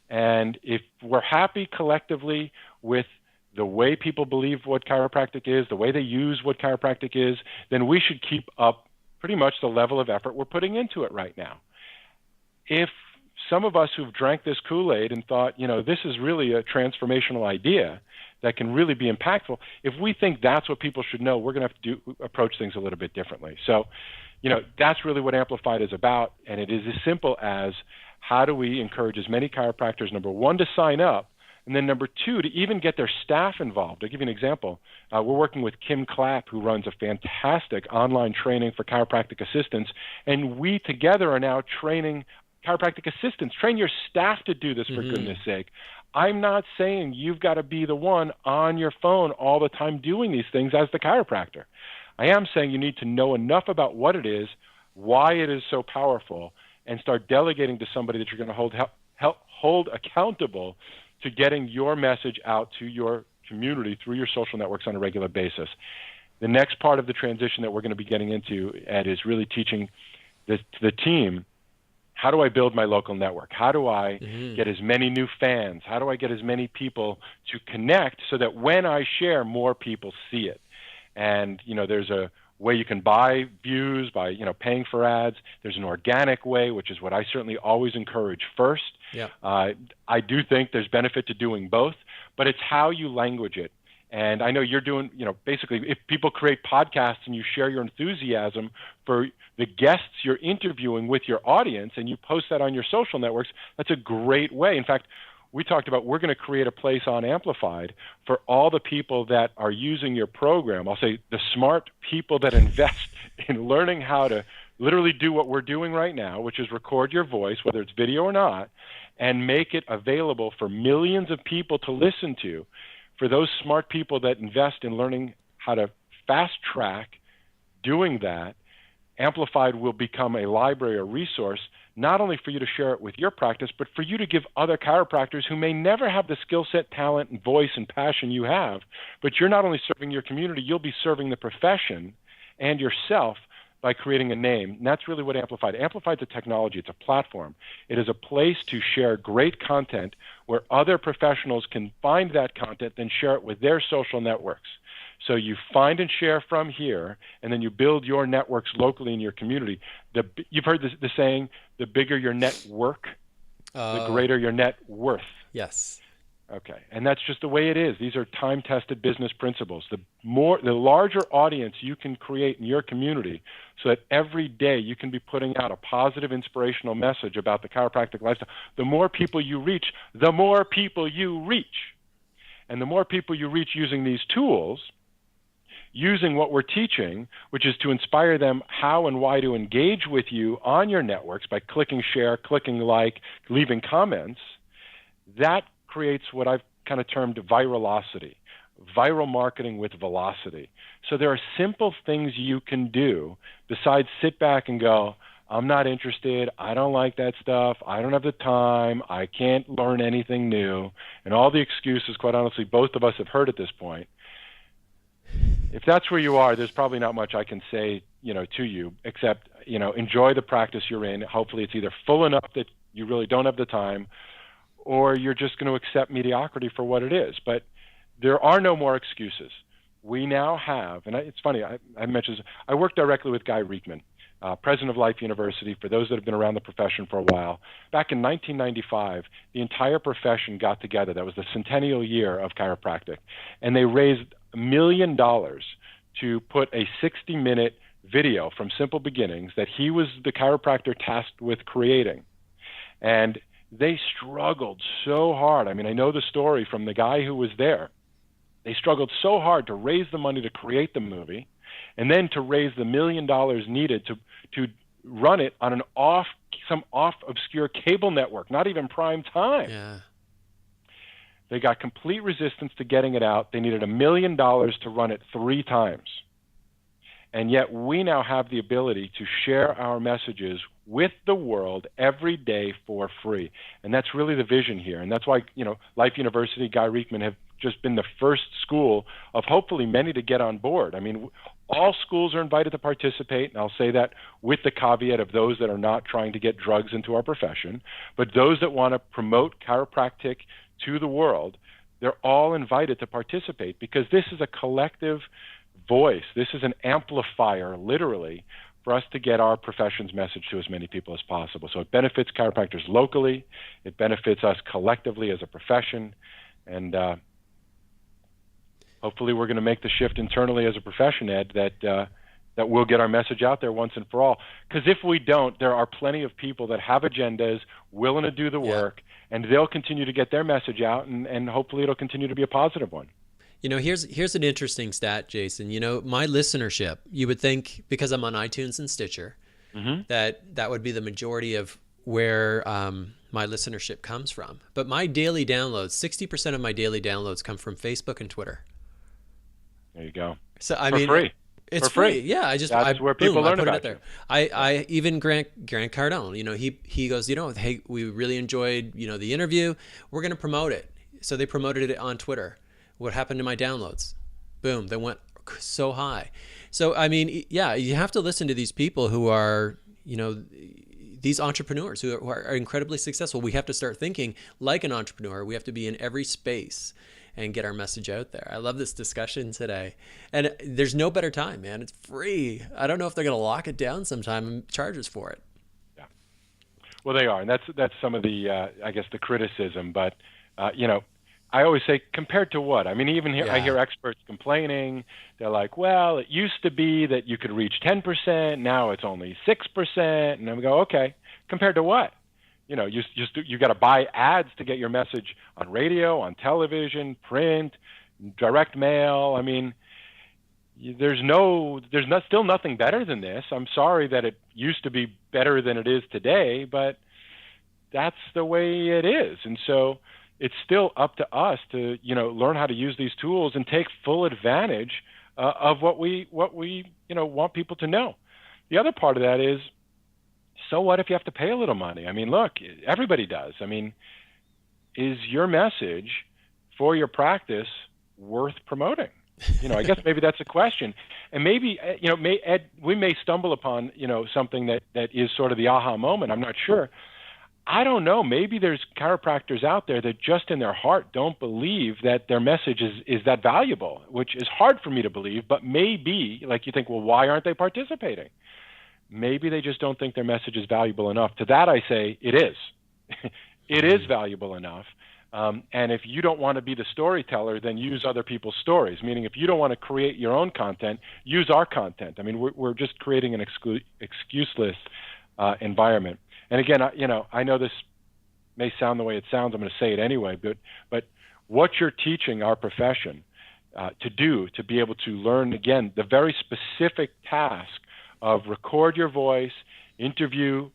And if we're happy collectively with the way people believe what chiropractic is, the way they use what chiropractic is, then we should keep up pretty much the level of effort we're putting into it right now. If some of us who've drank this Kool-Aid and thought, this is really a transformational idea that can really be impactful, if we think that's what people should know, we're going to have to approach things a little bit differently. So, that's really what Amplified is about, and it is as simple as how do we encourage as many chiropractors, number one, to sign up, and then number two, to even get their staff involved. I'll give you an example. We're working with Kim Clapp, who runs a fantastic online training for chiropractic assistants, and we together are now training chiropractic assistants. Train your staff to do this, for goodness sake. I'm not saying you've got to be the one on your phone all the time doing these things as the chiropractor. I am saying you need to know enough about what it is, why it is so powerful, and start delegating to somebody that you're going to hold accountable to getting your message out to your community through your social networks on a regular basis. The next part of the transition that we're going to be getting into, Ed, is really teaching the team, how do I build my local network? How do I get as many new fans? How do I get as many people to connect so that when I share, more people see it? And, there's a way you can buy views by, paying for ads. There's an organic way, which is what I certainly always encourage first. Yeah. I do think there's benefit to doing both, but it's how you language it. And I know you're doing, basically if people create podcasts and you share your enthusiasm for the guests you're interviewing with your audience and you post that on your social networks, that's a great way. In fact, we talked about we're going to create a place on Amplified for all the people that are using your program. I'll say the smart people that invest in learning how to literally do what we're doing right now, which is record your voice, whether it's video or not, and make it available for millions of people to listen to. For those smart people that invest in learning how to fast track doing that, Amplified will become a library, a resource, not only for you to share it with your practice, but for you to give other chiropractors who may never have the skill set, talent, and voice and passion you have. But you're not only serving your community, you'll be serving the profession and yourself by creating a name. And that's really what Amplified. Amplified's a technology. It's a platform. It is a place to share great content where other professionals can find that content, then share it with their social networks. So you find and share from here, and then you build your networks locally in your community. You've heard the saying, the bigger your network, the greater your net worth. Yes. Okay, and that's just the way it is. These are time-tested business principles. The larger audience you can create in your community so that every day you can be putting out a positive, inspirational message about the chiropractic lifestyle, the more people you reach, the more people you reach. And the more people you reach using these tools, using what we're teaching, which is to inspire them how and why to engage with you on your networks by clicking share, clicking like, leaving comments, that creates what I've kind of termed viralocity, viral marketing with velocity. So there are simple things you can do besides sit back and go, I'm not interested, I don't like that stuff, I don't have the time, I can't learn anything new, and all the excuses, quite honestly, both of us have heard at this point. If that's where you are, there's probably not much I can say, to you, except, enjoy the practice you're in. Hopefully it's either full enough that you really don't have the time, or you're just going to accept mediocrity for what it is. But there are no more excuses. We now have, and it's funny, I mentioned this, I work directly with Guy Reekman, president of Life University, for those that have been around the profession for a while. Back in 1995, the entire profession got together. That was the centennial year of chiropractic. And they raised $1 million to put a 60-minute video from Simple Beginnings that he was the chiropractor tasked with creating. And they struggled so hard. I mean, I know the story from the guy who was there. They struggled so hard to raise the money to create the movie, and then to raise the $1 million needed to run it on some obscure cable network, not even prime time. Yeah. They got complete resistance to getting it out. They needed $1 million to run it 3 times. And yet we now have the ability to share our messages with the world every day for free. And that's really the vision here. And that's why, Life University, Guy Reekman have just been the first school of hopefully many to get on board. I mean, all schools are invited to participate, and I'll say that with the caveat of those that are not trying to get drugs into our profession. But those that want to promote chiropractic to the world, they're all invited to participate, because this is a collective voice. This is an amplifier, literally, for us to get our profession's message to as many people as possible. So it benefits chiropractors locally. It benefits us collectively as a profession. And hopefully we're going to make the shift internally as a profession, Ed, that we'll get our message out there once and for all. Because if we don't, there are plenty of people that have agendas, willing to do the work, and they'll continue to get their message out, and hopefully it'll continue to be a positive one. Here's an interesting stat, Jason. My listenership, you would think, because I'm on iTunes and Stitcher, that would be the majority of where my listenership comes from. But my daily downloads, 60% of my daily downloads come from Facebook and Twitter. There you go. So free. It's for free. Yeah, that's where people learn about you. I even Grant Cardone, he goes, hey, we really enjoyed the interview. We're going to promote it. So they promoted it on Twitter. What happened to my downloads? Boom, they went so high. So I mean, yeah, you have to listen to these people who are these entrepreneurs who are incredibly successful. We have to start thinking like an entrepreneur. We have to be in every space and get our message out there. I love this discussion today. And there's no better time, man. It's free. I don't know if they're going to lock it down sometime and charge us for it. Yeah. Well, they are. And that's some of the, I guess, the criticism. But, I always say, compared to what? I mean, even here, I hear experts complaining. They're like, well, it used to be that you could reach 10%. Now it's only 6%. And then we go, okay, compared to what? You got to buy ads to get your message on radio, on television, print, direct mail. I mean, there's still nothing better than this. I'm sorry that it used to be better than it is today, but that's the way it is. And so it's still up to us to, learn how to use these tools and take full advantage of what we want people to know. The other part of that is, so what if you have to pay a little money? I mean, look, everybody does. I mean, is your message for your practice worth promoting? I guess maybe that's a question. And maybe, Ed, we may stumble upon, something that is sort of the aha moment. I'm not sure. I don't know. Maybe there's chiropractors out there that just in their heart don't believe that their message is that valuable, which is hard for me to believe, but maybe, like, you think, well, why aren't they participating? Maybe they just don't think their message is valuable enough. To that I say, it is. It is valuable enough. And if you don't want to be the storyteller, then use other people's stories. Meaning, if you don't want to create your own content, use our content. I mean, we're just creating an excuseless environment. And again, I know this may sound the way it sounds. I'm going to say it anyway. But what you're teaching our profession to do, to be able to learn, again, the very specific task of record your voice, interview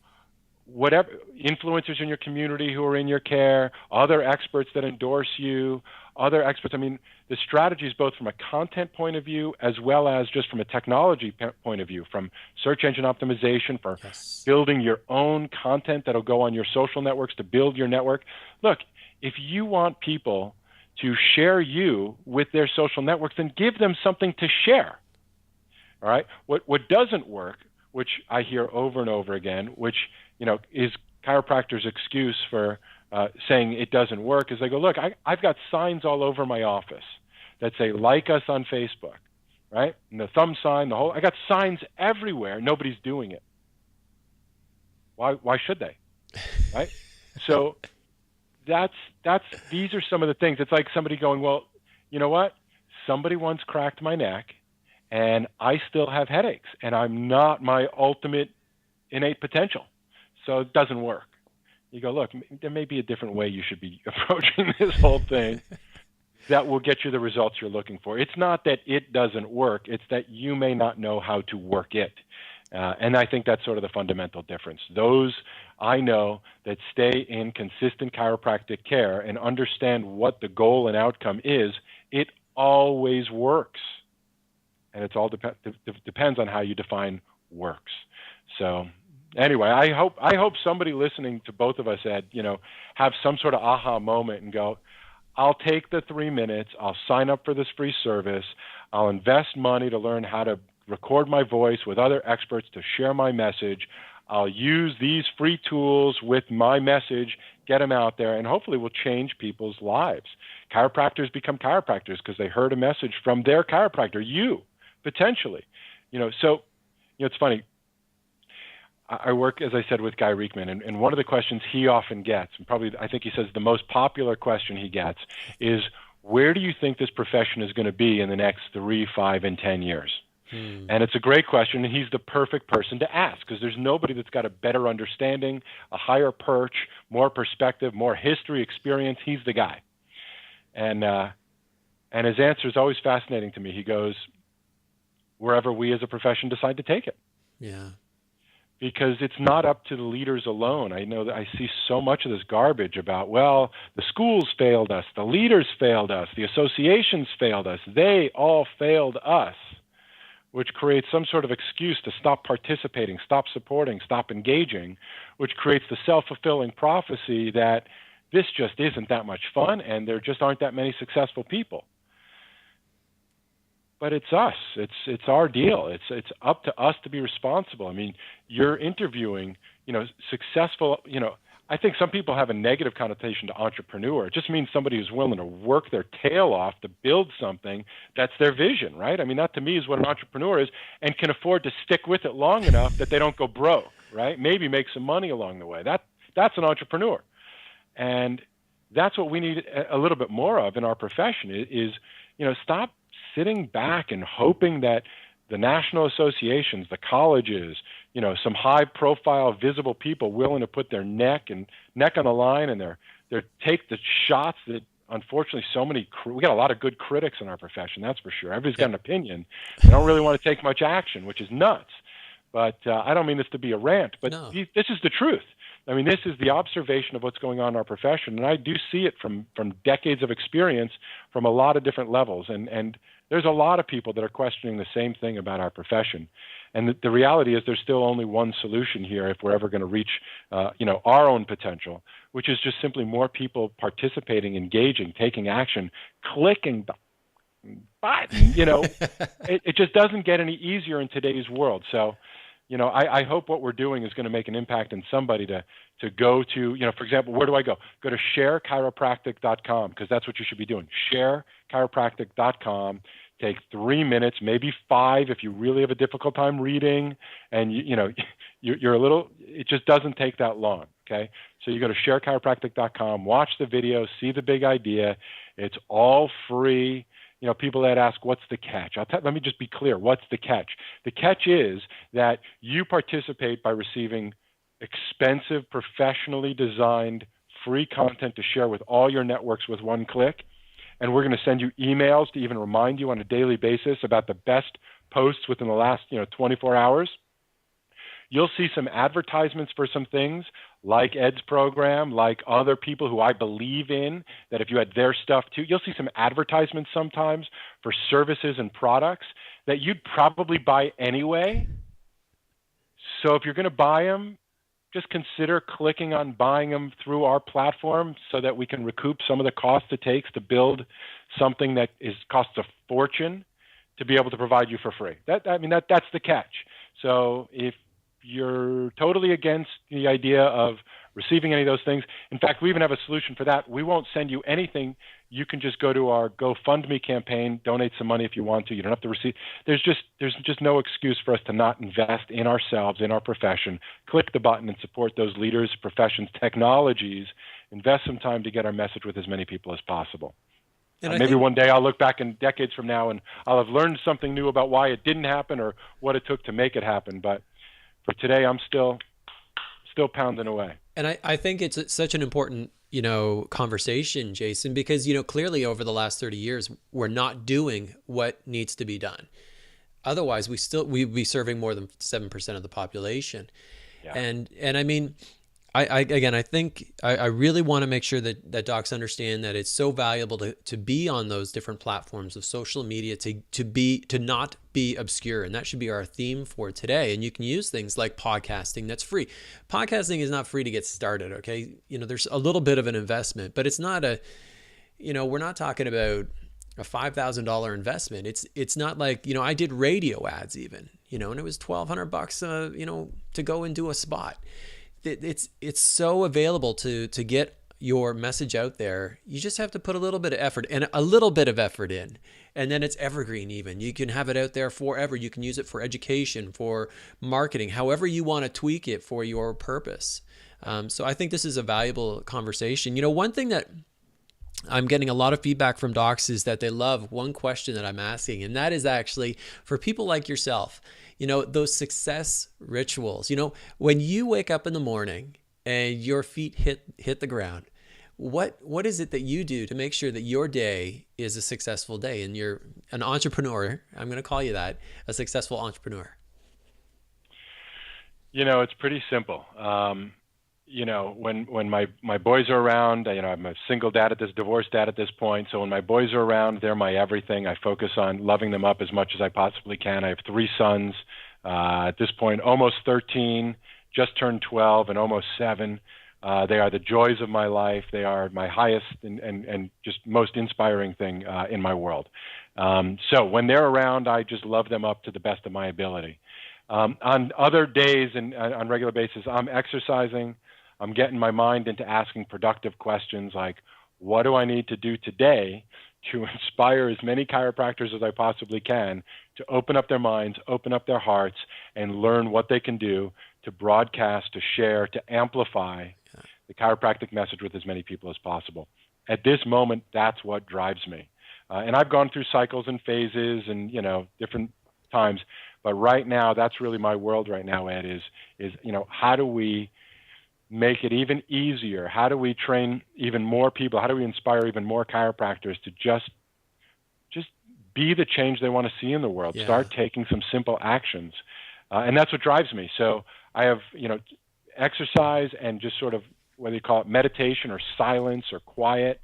whatever influencers in your community who are in your care, other experts that endorse you, other experts. I mean, the strategy is both from a content point of view as well as just from a technology point of view, from search engine optimization, for building your own content that'll go on your social networks to build your network. Look, if you want people to share you with their social networks, then give them something to share. All right. What doesn't work, which I hear over and over again, which is chiropractors' excuse for saying it doesn't work, is they go, look, I've got signs all over my office that say like us on Facebook, right? And the thumb sign, I got signs everywhere. Nobody's doing it. Why should they? Right? So these are some of the things. It's like somebody going, well, you know what? Somebody once cracked my neck, and I still have headaches, and I'm not my ultimate innate potential. So it doesn't work. you go, look, there may be a different way you should be approaching this whole thing that will get you the results you're looking for. It's not that it doesn't work. It's that you may not know how to work it. And I think that's sort of the fundamental difference. Those I know that stay in consistent chiropractic care and understand what the goal and outcome is, it always works. And it's all depends on how you define works. So anyway, I hope somebody listening to both of us, Ed, have some sort of aha moment and go, I'll take the 3 minutes, I'll sign up for this free service, I'll invest money to learn how to record my voice with other experts to share my message. I'll use these free tools with my message, get them out there, and hopefully we'll change people's lives. Chiropractors become chiropractors because they heard a message from their chiropractor, you, potentially. So it's funny. I work, as I said, with Guy Reekman, and one of the questions he often gets, and probably I think he says the most popular question he gets, is where do you think this profession is going to be in the next 3, 5, and 10 years? And it's a great question, and he's the perfect person to ask because there's nobody that's got a better understanding, a higher perch, more perspective, more history, experience. He's the guy. And his answer is always fascinating to me. He goes, wherever we as a profession decide to take it. Yeah. Because it's not up to the leaders alone. I know that I see so much of this garbage about, well, the schools failed us, the leaders failed us, the associations failed us, they all failed us, which creates some sort of excuse to stop participating, stop supporting, stop engaging, which creates the self-fulfilling prophecy that this just isn't that much fun and there just aren't that many successful people. But it's us. It's our deal. It's up to us to be responsible. I mean, you're interviewing, successful, I think some people have a negative connotation to entrepreneur. It just means somebody who's willing to work their tail off to build something that's their vision, right? I mean, that to me is what an entrepreneur is and can afford to stick with it long enough that they don't go broke, right? Maybe make some money along the way. That's an entrepreneur. And that's what we need a little bit more of in our profession is stop sitting back and hoping that the national associations, the colleges, some high-profile, visible people willing to put their neck on the line and they take the shots that, unfortunately, we got a lot of good critics in our profession. That's for sure. Everybody's got an opinion. They don't really want to take much action, which is nuts. But I don't mean this to be a rant, but this is the truth. I mean, this is the observation of what's going on in our profession, and I do see it from decades of experience from a lot of different levels. And there's a lot of people that are questioning the same thing about our profession. And the reality is there's still only one solution here if we're ever going to reach, our own potential, which is just simply more people participating, engaging, taking action, clicking the button. It just doesn't get any easier in today's world. So, I hope what we're doing is going to make an impact in somebody to go to, for example, where do I go? Go to sharechiropractic.com because that's what you should be doing. Sharechiropractic.com. Take 3 minutes, maybe 5 if you really have a difficult time reading, and you're a little. It just doesn't take that long. Okay, so you go to sharechiropractic.com, watch the video, see the big idea. It's all free. People that ask, what's the catch? Let me just be clear. What's the catch? The catch is that you participate by receiving expensive, professionally designed, free content to share with all your networks with one click. And we're going to send you emails to even remind you on a daily basis about the best posts within the last 24 hours. You'll see some advertisements for some things like Ed's program, like other people who I believe in, that if you had their stuff too, you'll see some advertisements sometimes for services and products that you'd probably buy anyway. So if you're going to buy them, just consider clicking on buying them through our platform so that we can recoup some of the cost it takes to build something that costs a fortune to be able to provide you for free. That's the catch. So if you're totally against the idea of receiving any of those things, in fact, we even have a solution for that. We won't send you anything. You can just go to our GoFundMe campaign, donate some money if you want to. You don't have to receive. There's just no excuse for us to not invest in ourselves, in our profession. Click the button and support those leaders, professions, technologies. Invest some time to get our message with as many people as possible. And maybe one day I'll look back in decades from now and I'll have learned something new about why it didn't happen or what it took to make it happen. But for today, I'm still still pounding away. And I think it's such an important, conversation, Jason, because, clearly over the last 30 years, we're not doing what needs to be done. Otherwise, we'd be serving more than 7% of the population. Yeah. And I mean, I think I really want to make sure that docs understand that it's so valuable to be on those different platforms of social media, to not be obscure. And that should be our theme for today. And you can use things like podcasting. That's free. Podcasting is not free to get started. Okay. There's a little bit of an investment, but it's not we're not talking about a $5,000 investment. It's not like, I did radio ads even, and it was $1,200, to go and do a spot. It's so available to get your message out there. You just have to put a little bit of effort in, and then it's evergreen. Even you can have it out there forever. You can use it for education, for marketing, however you want to tweak it for your purpose. So I think this is a valuable conversation. One thing that I'm getting a lot of feedback from docs is that they love one question that I'm asking, and that is actually for people like yourself. Those success rituals, when you wake up in the morning and your feet hit the ground, what is it that you do to make sure that your day is a successful day and you're an entrepreneur? I'm going to call you that, a successful entrepreneur. It's pretty simple. When my boys are around, I'm a single dad divorced dad at this point. So when my boys are around, they're my everything. I focus on loving them up as much as I possibly can. I have 3 sons, at this point, almost 13, just turned 12 and almost 7. They are the joys of my life. They are my highest and just most inspiring thing in my world. So when they're around, I just love them up to the best of my ability. On other days and on regular basis, I'm exercising. I'm getting my mind into asking productive questions like, what do I need to do today to inspire as many chiropractors as I possibly can to open up their minds, open up their hearts, and learn what they can do to broadcast, to share, to amplify the chiropractic message with as many people as possible. At this moment, that's what drives me. And I've gone through cycles and phases and, different times. But right now, that's really my world right now, Ed, is how do we make it even easier? How do we train even more people? How do we inspire even more chiropractors to just be the change they want to see in the world? Yeah. Start taking some simple actions. And that's what drives me. So I have, exercise and just sort of, whether you call it meditation or silence or quiet,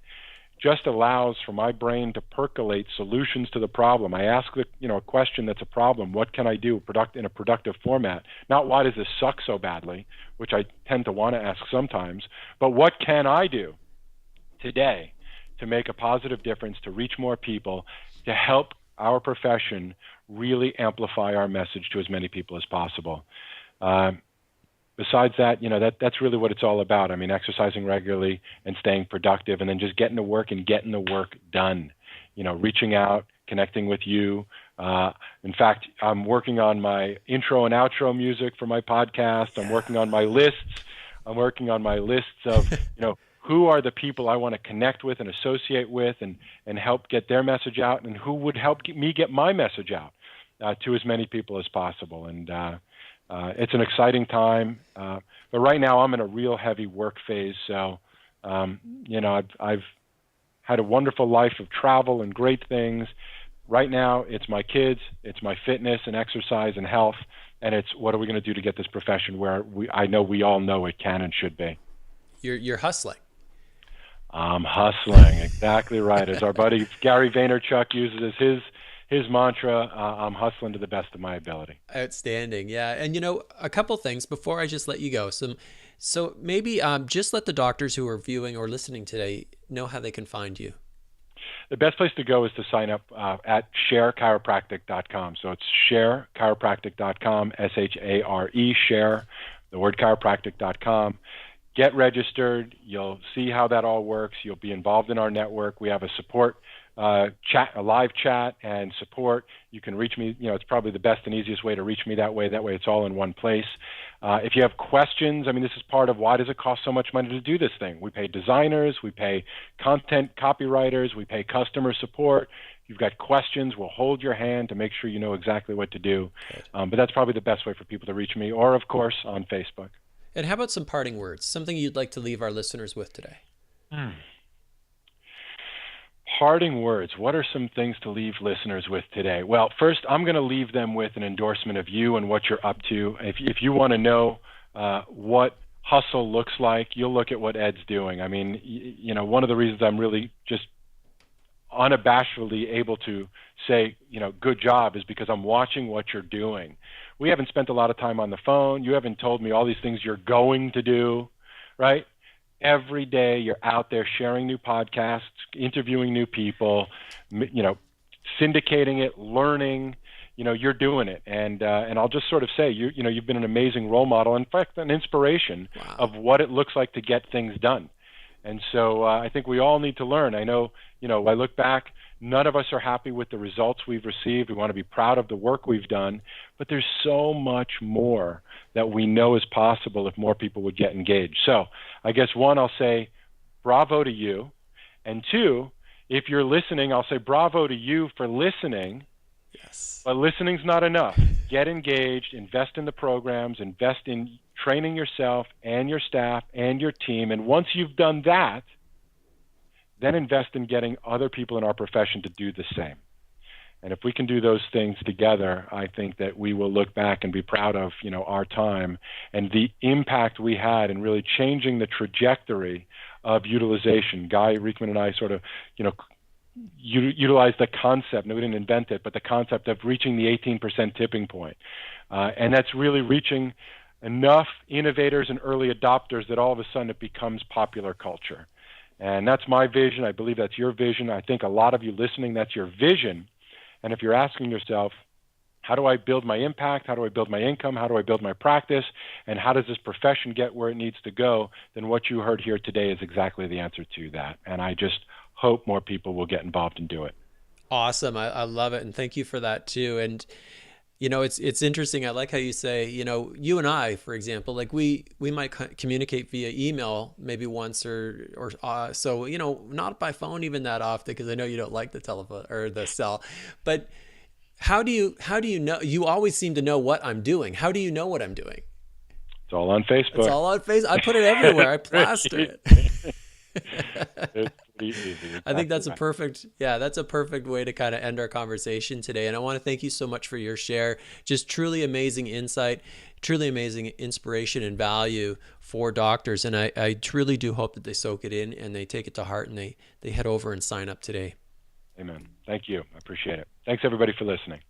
just allows for my brain to percolate solutions to the problem. I ask a question that's a problem. What can I do in a productive format? Not why does this suck so badly, which I tend to want to ask sometimes, but what can I do today to make a positive difference, to reach more people, to help our profession really amplify our message to as many people as possible. Besides that, that's really what it's all about. I mean, exercising regularly and staying productive, and then just getting to work and getting the work done. Reaching out, connecting with you. In fact, I'm working on my intro and outro music for my podcast. I'm working on my lists. I'm working on my lists of, who are the people I want to connect with and associate with and help get their message out, and who would help me get my message out to as many people as possible. And it's an exciting time. But right now I'm in a real heavy work phase. So, I've had a wonderful life of travel and great things. Right now it's my kids, it's my fitness and exercise and health, and it's what are we going to do to get this profession where I know we all know it can and should be. You're hustling. I'm hustling. Exactly right. As our buddy Gary Vaynerchuk uses as his mantra, I'm hustling to the best of my ability. Outstanding. Yeah. And, a couple things before I just let you go. So maybe just let the doctors who are viewing or listening today know how they can find you. The best place to go is to sign up at sharechiropractic.com. So it's sharechiropractic.com, S-H-A-R-E, share, the word chiropractic.com. Get registered. You'll see how that all works. You'll be involved in our network. We have a support chat, a live chat and support. You can reach me. It's probably the best and easiest way to reach me that way. That way it's all in one place. If you have questions, this is part of why does it cost so much money to do this thing? We pay designers, we pay content copywriters, we pay customer support. If you've got questions, we'll hold your hand to make sure you know exactly what to do. But that's probably the best way for people to reach me, or of course on Facebook. And how about some parting words? Something you'd like to leave our listeners with today? Parting words. What are some things to leave listeners with today? Well, first, I'm going to leave them with an endorsement of you and what you're up to. If you want to know what hustle looks like, you'll look at what Ed's doing. I mean, one of the reasons I'm really just unabashedly able to say, good job is because I'm watching what you're doing. We haven't spent a lot of time on the phone. You haven't told me all these things you're going to do, right? Every day you're out there sharing new podcasts, interviewing new people, syndicating it, learning. You're doing it, and I'll just sort of say, you've been an amazing role model, in fact, an inspiration of what it looks like to get things done. And so I think we all need to learn. I know, I look back, none of us are happy with the results we've received. We want to be proud of the work we've done, but there's so much more that we know is possible if more people would get engaged. So I guess one, I'll say bravo to you. And two, if you're listening, I'll say bravo to you for listening. Yes. But listening's not enough. Get engaged, invest in the programs, invest in training yourself and your staff and your team. And once you've done that, then invest in getting other people in our profession to do the same. And if we can do those things together, I think that we will look back and be proud of, our time and the impact we had in really changing the trajectory of utilization. Guy Riekman and I sort of, utilized the concept, no, we didn't invent it, but the concept of reaching the 18% tipping point. And that's really reaching enough innovators and early adopters that all of a sudden it becomes popular culture. And that's my vision. I believe that's your vision. I think a lot of you listening, that's your vision. And if you're asking yourself, how do I build my impact? How do I build my income? How do I build my practice? And how does this profession get where it needs to go? Then what you heard here today is exactly the answer to that. And I just hope more people will get involved and do it. Awesome. I love it. And thank you for that too. And, it's interesting. I like how you say, you and I, for example, like we might communicate via email maybe once or so, not by phone even that often, because I know you don't like the telephone or the cell, but how do you know? You always seem to know what I'm doing. How do you know what I'm doing? It's all on Facebook. It's all on Facebook. I put it everywhere. I plaster it. It's pretty easy. I think that's a perfect way to kind of end our conversation today. And I want to thank you so much for your share. Just truly amazing insight, truly amazing inspiration and value for doctors. And I truly do hope that they soak it in and they take it to heart and they head over and sign up today. Amen. Thank you. I appreciate it. Thanks everybody for listening.